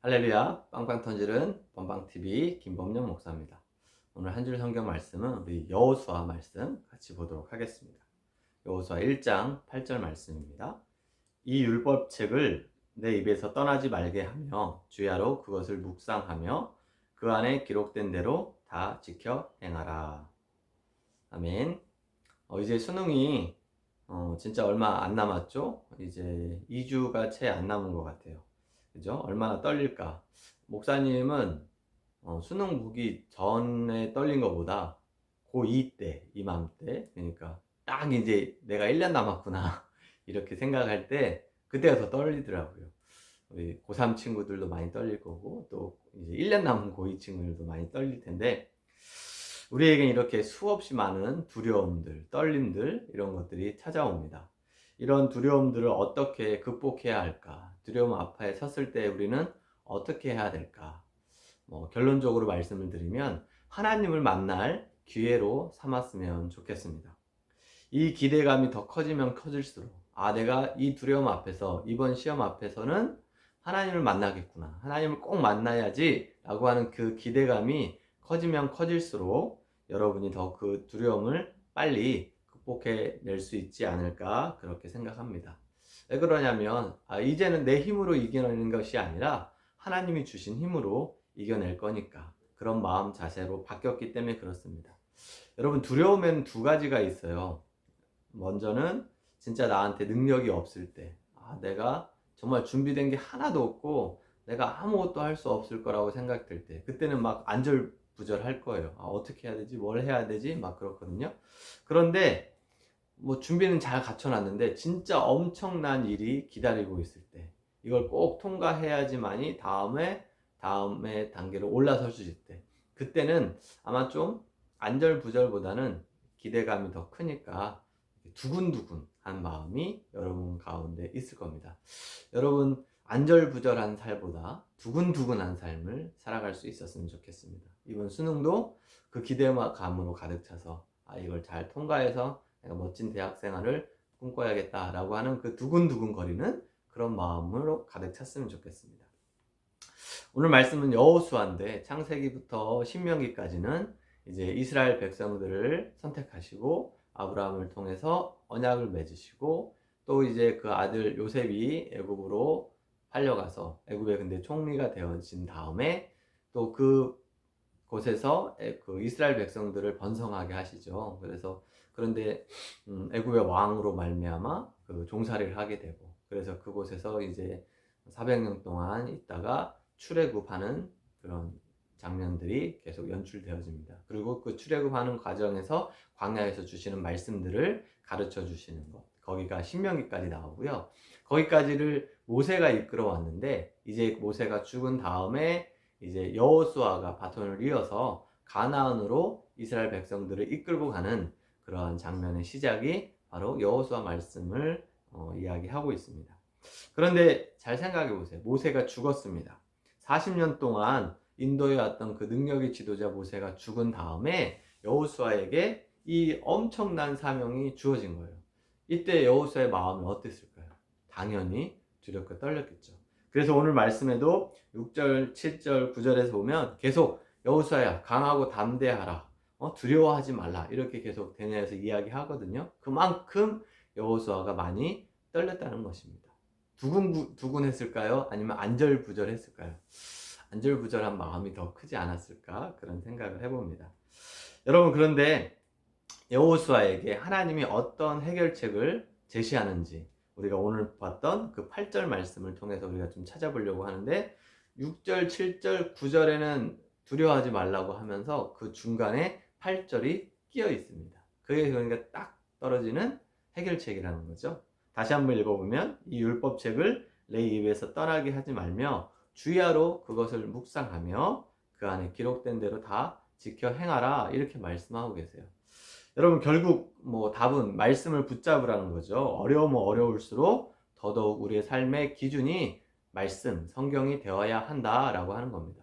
할렐루야, 빵빵 터지는 범방TV 김범영 목사입니다. 오늘 한 줄 성경 말씀은 우리 여호수아 말씀 같이 보도록 하겠습니다. 여호수아 1장 8절 말씀입니다. 이 율법책을 내 입에서 떠나지 말게 하며 주야로 그것을 묵상하며 그 안에 기록된 대로 다 지켜 행하라. 아멘. 이제 수능이 진짜 얼마 안 남았죠? 이제 2주가 채 안 남은 것 같아요. 그죠? 얼마나 떨릴까? 목사님은 수능 보기 전에 떨린 것보다 고2 때, 이맘때, 그러니까 딱 이제 내가 1년 남았구나 이렇게 생각할 때 그때가 더 떨리더라고요. 우리 고3 친구들도 많이 떨릴 거고 또 이제 1년 남은 고2 친구들도 많이 떨릴 텐데 우리에겐 이렇게 수없이 많은 두려움들, 떨림들 이런 것들이 찾아옵니다. 이런 두려움들을 어떻게 극복해야 할까? 두려움 앞에 섰을 때 우리는 어떻게 해야 될까? 결론적으로 말씀을 드리면 하나님을 만날 기회로 삼았으면 좋겠습니다. 이 기대감이 더 커지면 커질수록 내가 이 두려움 앞에서 이번 시험 앞에서는 하나님을 만나겠구나. 하나님을 꼭 만나야지 라고 하는 그 기대감이 커지면 커질수록 여러분이 더 그 두려움을 빨리 극복해 낼 수 있지 않을까 그렇게 생각합니다. 왜 그러냐면 이제는 내 힘으로 이겨내는 것이 아니라 하나님이 주신 힘으로 이겨낼 거니까 그런 마음 자세로 바뀌었기 때문에 그렇습니다. 여러분 두려움에는 두 가지가 있어요. 먼저는 진짜 나한테 능력이 없을 때 내가 정말 준비된 게 하나도 없고 내가 아무것도 할 수 없을 거라고 생각될 때 그때는 막 안절부절할 거예요. 어떻게 해야 되지? 뭘 해야 되지? 막 그렇거든요. 그런데 준비는 잘 갖춰놨는데 진짜 엄청난 일이 기다리고 있을 때 이걸 꼭 통과해야지만이 다음에 단계로 올라설 수 있을 때 그때는 아마 좀 안절부절보다는 기대감이 더 크니까 두근두근한 마음이 여러분 가운데 있을 겁니다. 여러분 안절부절한 삶보다 두근두근한 삶을 살아갈 수 있었으면 좋겠습니다. 이번 수능도 그 기대감으로 가득 차서 이걸 잘 통과해서 내가 멋진 대학 생활을 꿈꿔야겠다라고 하는 그 두근두근거리는 그런 마음으로 가득 찼으면 좋겠습니다. 오늘 말씀은 여호수아인데 창세기부터 신명기까지는 이제 이스라엘 백성들을 선택하시고 아브라함을 통해서 언약을 맺으시고 또 이제 그 아들 요셉이 애굽으로 팔려가서 애굽의 근데 총리가 되어진 다음에 또 그 곳에서 그 이스라엘 백성들을 번성하게 하시죠. 그래서 그런데 애굽의 왕으로 말미암아 그 종살이를 하게 되고 그래서 그곳에서 이제 400년 동안 있다가 출애굽하는 그런 장면들이 계속 연출되어집니다. 그리고 그 출애굽하는 과정에서 광야에서 주시는 말씀들을 가르쳐 주시는 것. 거기가 신명기까지 나오고요. 거기까지를 모세가 이끌어 왔는데 이제 모세가 죽은 다음에 이제 여호수아가 바톤을 이어서 가나안으로 이스라엘 백성들을 이끌고 가는 그러한 장면의 시작이 바로 여호수아 말씀을 이야기하고 있습니다. 그런데 잘 생각해 보세요. 모세가 죽었습니다. 40년 동안 인도에 왔던 그 능력의 지도자 모세가 죽은 다음에 여호수아에게 이 엄청난 사명이 주어진 거예요. 이때 여호수아의 마음은 어땠을까요? 당연히 두렵고 떨렸겠죠. 그래서 오늘 말씀에도 6절, 7절, 9절에서 보면 계속 여호수아야 강하고 담대하라. 두려워하지 말라. 이렇게 계속 대내에서 이야기하거든요. 그만큼 여호수아가 많이 떨렸다는 것입니다. 두근두근했을까요? 아니면 안절부절했을까요? 안절부절한 마음이 더 크지 않았을까? 그런 생각을 해봅니다. 여러분 그런데 여호수아에게 하나님이 어떤 해결책을 제시하는지 우리가 오늘 봤던 그 8절 말씀을 통해서 우리가 좀 찾아보려고 하는데 6절, 7절, 9절에는 두려워하지 말라고 하면서 그 중간에 8절이 끼어 있습니다. 그게 그러니까 딱 떨어지는 해결책이라는 거죠. 다시 한번 읽어보면 이 율법책을 내 입에서 떠나게 하지 말며 주야로 그것을 묵상하며 그 안에 기록된 대로 다 지켜 행하라 이렇게 말씀하고 계세요. 여러분 결국 답은 말씀을 붙잡으라는 거죠. 어려우면 어려울수록 더더욱 우리의 삶의 기준이 말씀, 성경이 되어야 한다라고 하는 겁니다.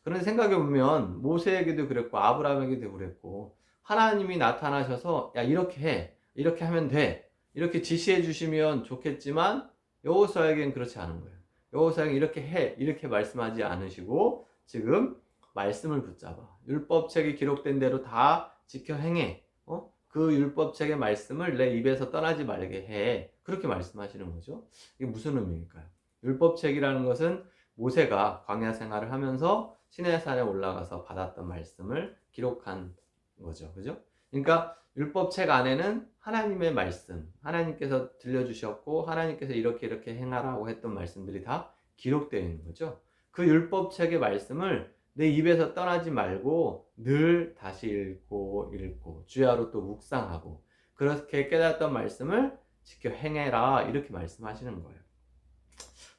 그런데 생각해 보면 모세에게도 그랬고 아브라함에게도 그랬고 하나님이 나타나셔서 야 이렇게 해, 이렇게 하면 돼, 이렇게 지시해 주시면 좋겠지만 여호수아에게는 그렇지 않은 거예요. 여호수아에게 이렇게 해 이렇게 말씀하지 않으시고 지금 말씀을 붙잡아 율법책에 기록된 대로 다 지켜 행해. 그 율법책의 말씀을 내 입에서 떠나지 말게 해. 그렇게 말씀하시는 거죠. 이게 무슨 의미일까요? 율법책이라는 것은 모세가 광야 생활을 하면서 시내산에 올라가서 받았던 말씀을 기록한 거죠. 그죠? 그러니까 율법책 안에는 하나님의 말씀, 하나님께서 들려주셨고 하나님께서 이렇게 이렇게 행하라고 했던 말씀들이 다 기록되어 있는 거죠. 그 율법책의 말씀을 내 입에서 떠나지 말고 늘 다시 읽고 주야로 또 묵상하고 그렇게 깨닫던 말씀을 지켜 행해라 이렇게 말씀하시는 거예요.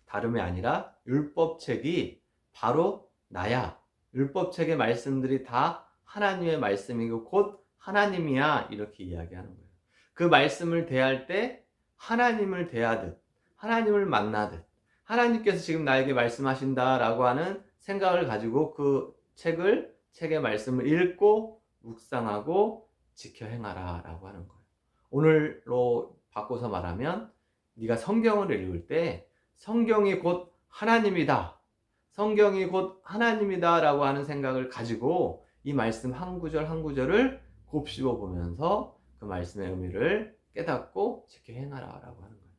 다름이 아니라 율법책이 바로 나야. 율법책의 말씀들이 다 하나님의 말씀이고 곧 하나님이야 이렇게 이야기하는 거예요. 그 말씀을 대할 때 하나님을 대하듯 하나님을 만나듯 하나님께서 지금 나에게 말씀하신다라고 하는 생각을 가지고 그 책의 말씀을 읽고 묵상하고 지켜 행하라 라고 하는 거예요. 오늘로 바꿔서 말하면 네가 성경을 읽을 때 성경이 곧 하나님이다. 성경이 곧 하나님이다 라고 하는 생각을 가지고 이 말씀 한 구절 한 구절을 곱씹어 보면서 그 말씀의 의미를 깨닫고 지켜 행하라 라고 하는 거예요.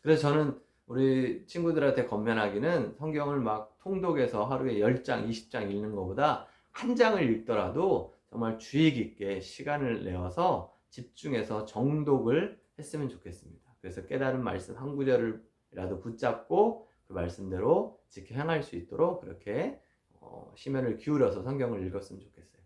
그래서 저는 우리 친구들한테 권면하기는 성경을 막 통독해서 하루에 10장, 20장 읽는 것보다 한 장을 읽더라도 정말 주의 깊게 시간을 내어서 집중해서 정독을 했으면 좋겠습니다. 그래서 깨달은 말씀 한 구절이라도 붙잡고 그 말씀대로 지켜 행할 수 있도록 그렇게 심혈을 기울여서 성경을 읽었으면 좋겠어요.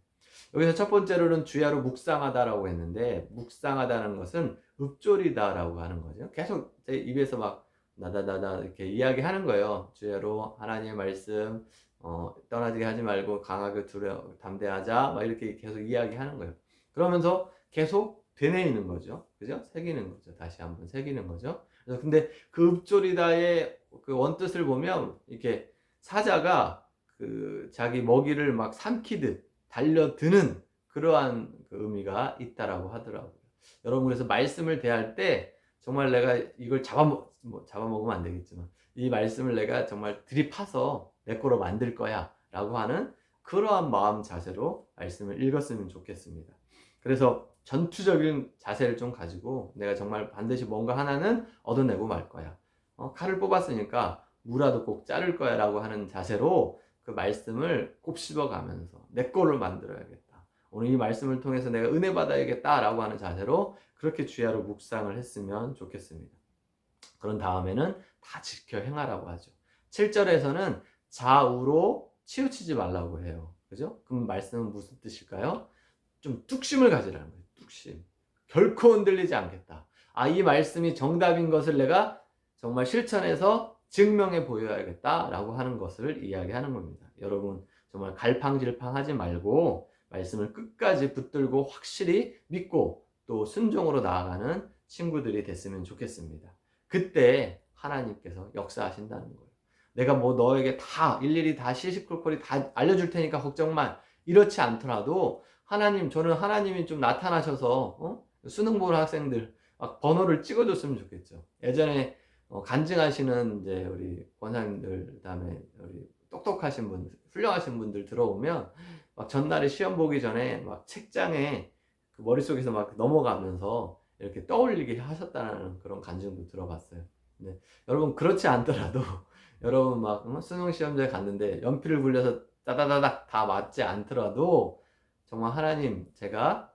여기서 첫 번째로는 주야로 묵상하다라고 했는데 묵상하다는 것은 읊조리다라고 하는 거죠. 계속 제 입에서 막 나다다다 이렇게 이야기하는 거예요. 주야로 하나님의 말씀 떠나지 하지 말고 강하게 담대하자 막 이렇게 계속 이야기하는 거예요. 그러면서 계속 되뇌이는 거죠. 그죠? 새기는 거죠. 다시 한번 새기는 거죠. 그래서 근데 그 읊조리다의 그 원뜻을 보면 이렇게 사자가 그 자기 먹이를 막 삼키듯 달려드는 그러한 그 의미가 있다라고 하더라고요. 여러분 그래서 말씀을 대할 때 정말 내가 이걸 잡아먹으면 안 되겠지만 이 말씀을 내가 정말 들이파서 내 거로 만들 거야 라고 하는 그러한 마음 자세로 말씀을 읽었으면 좋겠습니다. 그래서 전투적인 자세를 좀 가지고 내가 정말 반드시 뭔가 하나는 얻어내고 말 거야. 칼을 뽑았으니까 무라도 꼭 자를 거야 라고 하는 자세로 그 말씀을 곱씹어 가면서 내 거를 만들어야겠다. 오늘 이 말씀을 통해서 내가 은혜 받아야겠다 라고 하는 자세로 그렇게 주야로 묵상을 했으면 좋겠습니다. 그런 다음에는 다 지켜 행하라고 하죠. 7절에서는 좌우로 치우치지 말라고 해요. 그죠? 그럼 말씀은 무슨 뜻일까요? 좀 뚝심을 가지라는 거예요. 뚝심. 결코 흔들리지 않겠다. 이 말씀이 정답인 것을 내가 정말 실천해서 증명해 보여야겠다라고 하는 것을 이야기하는 겁니다. 여러분 정말 갈팡질팡하지 말고 말씀을 끝까지 붙들고 확실히 믿고 또 순종으로 나아가는 친구들이 됐으면 좋겠습니다. 그때 하나님께서 역사하신다는 거예요. 내가 뭐 너에게 다 일일이 다 시시콜콜이 다 알려줄 테니까 걱정 마. 이렇지 않더라도 저는 하나님이 좀 나타나셔서 수능 보는 학생들 막 번호를 찍어줬으면 좋겠죠. 예전에 간증하시는 이제 우리 권사님들 그다음에 우리 똑똑하신 분들, 훌륭하신 분들 들어오면 막 전날에 시험 보기 전에 막 책장에 그 머릿속에서 막 넘어가면서 이렇게 떠올리게 하셨다는 그런 간증도 들어봤어요. 근데 여러분 그렇지 않더라도 여러분 막 수능 시험장에 갔는데 연필을 굴려서 따다다닥 다 맞지 않더라도 정말 제가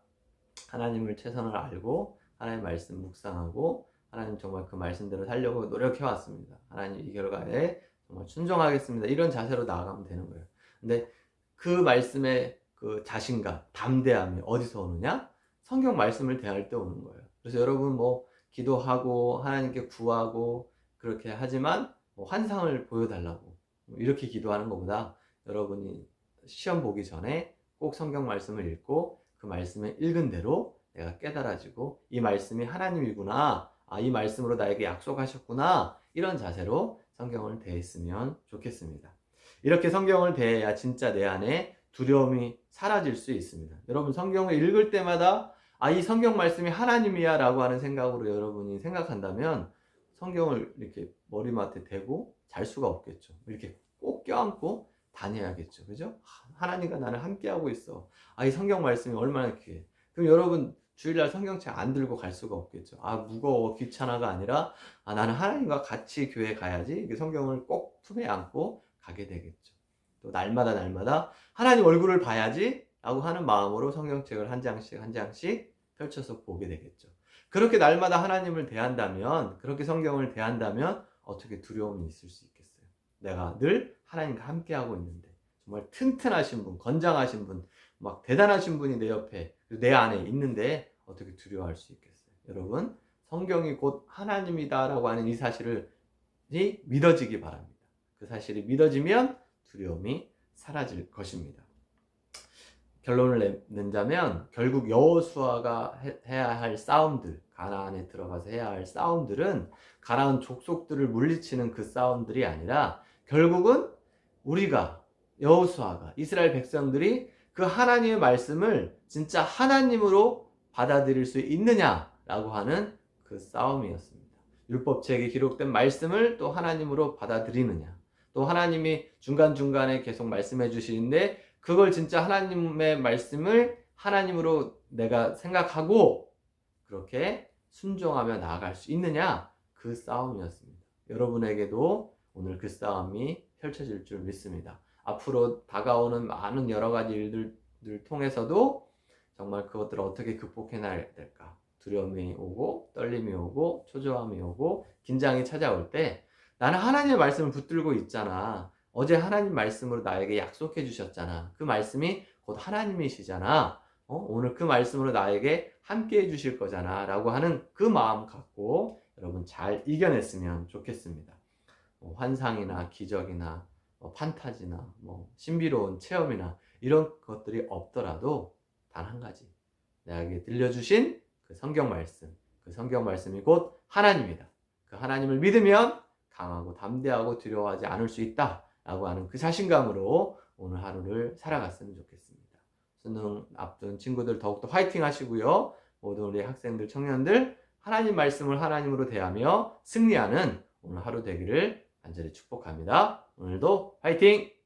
하나님을 최선을 알고 하나님 말씀 묵상하고 하나님 정말 그 말씀대로 살려고 노력해 왔습니다. 하나님 이 결과에 정말 순종하겠습니다. 이런 자세로 나아가면 되는 거예요. 근데 그 말씀의 그 자신감, 담대함이 어디서 오느냐? 성경 말씀을 대할 때 오는 거예요. 그래서 여러분 뭐 기도하고 하나님께 구하고 그렇게 하지만 환상을 보여달라고 이렇게 기도하는 것보다 여러분이 시험 보기 전에 꼭 성경 말씀을 읽고 그 말씀을 읽은 대로 내가 깨달아지고 이 말씀이 하나님이구나, 이 말씀으로 나에게 약속하셨구나, 이런 자세로 성경을 대했으면 좋겠습니다. 이렇게 성경을 대해야 진짜 내 안에 두려움이 사라질 수 있습니다. 여러분 성경을 읽을 때마다 이 성경 말씀이 하나님이야 라고 하는 생각으로 여러분이 생각한다면 성경을 이렇게 머리맡에 대고 잘 수가 없겠죠. 이렇게 꼭 껴안고 다녀야겠죠. 그죠? 하나님과 나는 함께하고 있어. 이 성경 말씀이 얼마나 귀해. 그럼 여러분 주일날 성경책 안 들고 갈 수가 없겠죠. 무거워 귀찮아가 아니라 나는 하나님과 같이 교회 가야지. 성경을 꼭 품에 안고 가게 되겠죠. 또 날마다 하나님 얼굴을 봐야지 라고 하는 마음으로 성경책을 한 장씩 한 장씩 펼쳐서 보게 되겠죠. 그렇게 날마다 하나님을 대한다면, 그렇게 성경을 대한다면 어떻게 두려움이 있을 수 있겠어요? 내가 늘 하나님과 함께하고 있는데 정말 튼튼하신 분, 건장하신 분, 막 대단하신 분이 내 옆에, 내 안에 있는데 어떻게 두려워할 수 있겠어요? 여러분, 성경이 곧 하나님이다라고 하는 이 사실을 믿어지기 바랍니다. 그 사실이 믿어지면 두려움이 사라질 것입니다. 결론을 내자면 결국 여호수아가 해야 할 싸움들, 가나안에 들어가서 해야 할 싸움들은 가나안 족속들을 물리치는 그 싸움들이 아니라 결국은 우리가, 여호수아가, 이스라엘 백성들이 그 하나님의 말씀을 진짜 하나님으로 받아들일 수 있느냐라고 하는 그 싸움이었습니다. 율법책에 기록된 말씀을 또 하나님으로 받아들이느냐, 또 하나님이 중간중간에 계속 말씀해 주시는데 그걸 진짜 하나님의 말씀을 하나님으로 내가 생각하고 그렇게 순종하며 나아갈 수 있느냐, 그 싸움이었습니다. 여러분에게도 오늘 그 싸움이 펼쳐질 줄 믿습니다. 앞으로 다가오는 많은 여러 가지 일들을 통해서도 정말 그것들을 어떻게 극복해나가야 될까, 두려움이 오고 떨림이 오고 초조함이 오고 긴장이 찾아올 때 나는 하나님의 말씀을 붙들고 있잖아. 어제 하나님 말씀으로 나에게 약속해 주셨잖아. 그 말씀이 곧 하나님이시잖아. 오늘 그 말씀으로 나에게 함께 해 주실 거잖아 라고 하는 그 마음 갖고 여러분 잘 이겨냈으면 좋겠습니다. 환상이나 기적이나 판타지나 신비로운 체험이나 이런 것들이 없더라도 단 한 가지, 나에게 들려주신 그 성경 말씀, 그 성경 말씀이 곧 하나님이다. 그 하나님을 믿으면 강하고 담대하고 두려워하지 않을 수 있다 라고 하는 그 자신감으로 오늘 하루를 살아갔으면 좋겠습니다. 수능 앞둔 친구들 더욱더 화이팅 하시고요. 모든 우리 학생들, 청년들 하나님 말씀을 하나님으로 대하며 승리하는 오늘 하루 되기를 간절히 축복합니다. 오늘도 화이팅!